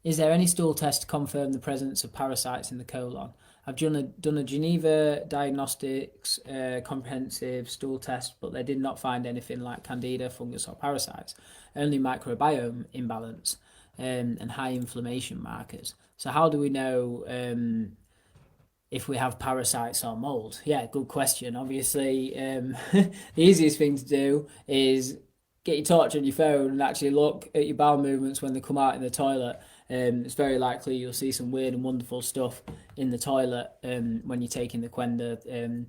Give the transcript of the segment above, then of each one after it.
Is there any stool test to confirm the presence of parasites in the colon? I've done a Geneva Diagnostics comprehensive stool test, but they did not find anything like candida, fungus, or parasites, only microbiome imbalance and high inflammation markers. So, how do we know if we have parasites or mold? Yeah, good question. Obviously, the easiest thing to do is get your torch on your phone and actually look at your bowel movements when they come out in the toilet. It's very likely you'll see some weird and wonderful stuff in the toilet when you're taking the Qenda.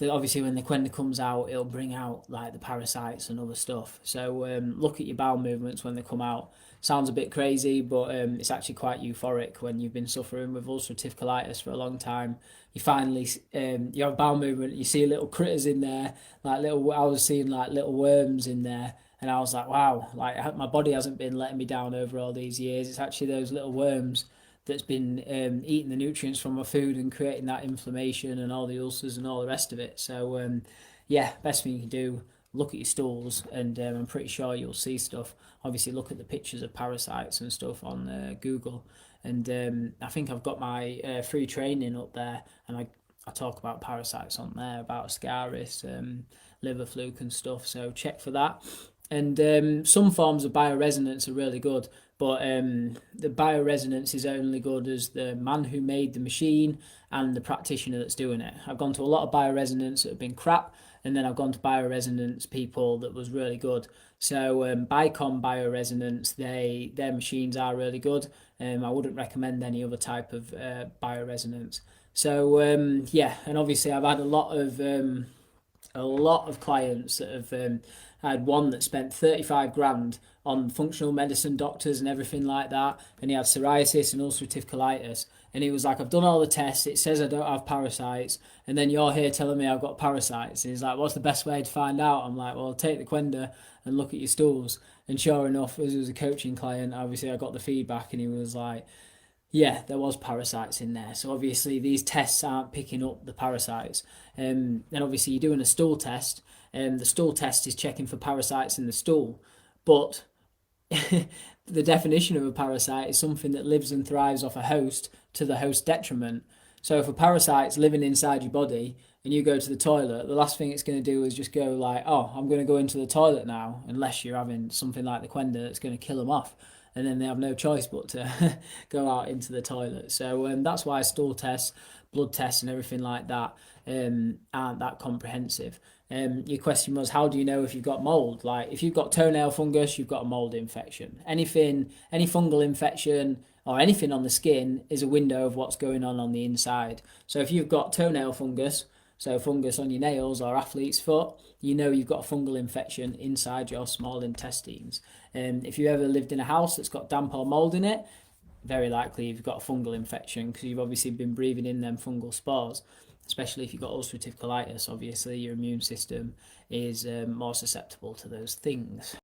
Obviously, when the Qenda comes out, it'll bring out like the parasites and other stuff. So look at your bowel movements when they come out. Sounds a bit crazy, but it's actually quite euphoric when you've been suffering with ulcerative colitis for a long time. You finally you have bowel movement, you see little critters in there, like little. I was seeing like little worms in there, and I was like, wow, like my body hasn't been letting me down over all these years. It's actually those little worms that's been eating the nutrients from my food and creating that inflammation and all the ulcers and all the rest of it. So yeah, best thing you can do, look at your stools, and I'm pretty sure you'll see stuff. Obviously, look at the pictures of parasites and stuff on Google, and I think I've got my free training up there, and I talk about parasites on there, about Ascaris, liver fluke and stuff. So check for that. And some forms of bioresonance are really good, but the bioresonance is only good as the man who made the machine and the practitioner that's doing it. I've gone to a lot of bioresonance that have been crap, and then I've gone to bioresonance people that was really good. So Bicom bioresonance, their machines are really good. I wouldn't recommend any other type of bioresonance. So yeah, and obviously I've had a lot of clients that have I had one that spent 35 grand on functional medicine doctors and everything like that, and he had psoriasis and ulcerative colitis. And he was like, I've done all the tests, it says I don't have parasites, and then you're here telling me I've got parasites. And he's like, what's the best way to find out? I'm like, well, take the Qenda and look at your stools. And sure enough, as it was a coaching client, obviously I got the feedback, and he was like, yeah, there was parasites in there. So obviously these tests aren't picking up the parasites. And obviously you're doing a stool test, and the stool test is checking for parasites in the stool. But the definition of a parasite is something that lives and thrives off a host to the host's detriment. So if a parasite's living inside your body and you go to the toilet, the last thing it's going to do is just go like, oh, I'm going to go into the toilet now, unless you're having something like the Qenda that's going to kill them off. And then they have no choice but to go out into the toilet. So that's why stool tests, blood tests, and everything like that aren't that comprehensive. Your question was, how do you know if you've got mold? Like, if you've got toenail fungus, you've got a mold infection. Any fungal infection or anything on the skin is a window of what's going on the inside. So if you've got toenail fungus, so fungus on your nails or athlete's foot, you know you've got a fungal infection inside your small intestines. If you ever lived in a house that's got damp or mold in it, very likely you've got a fungal infection because you've obviously been breathing in them fungal spores. Especially if you've got ulcerative colitis, obviously your immune system is more susceptible to those things.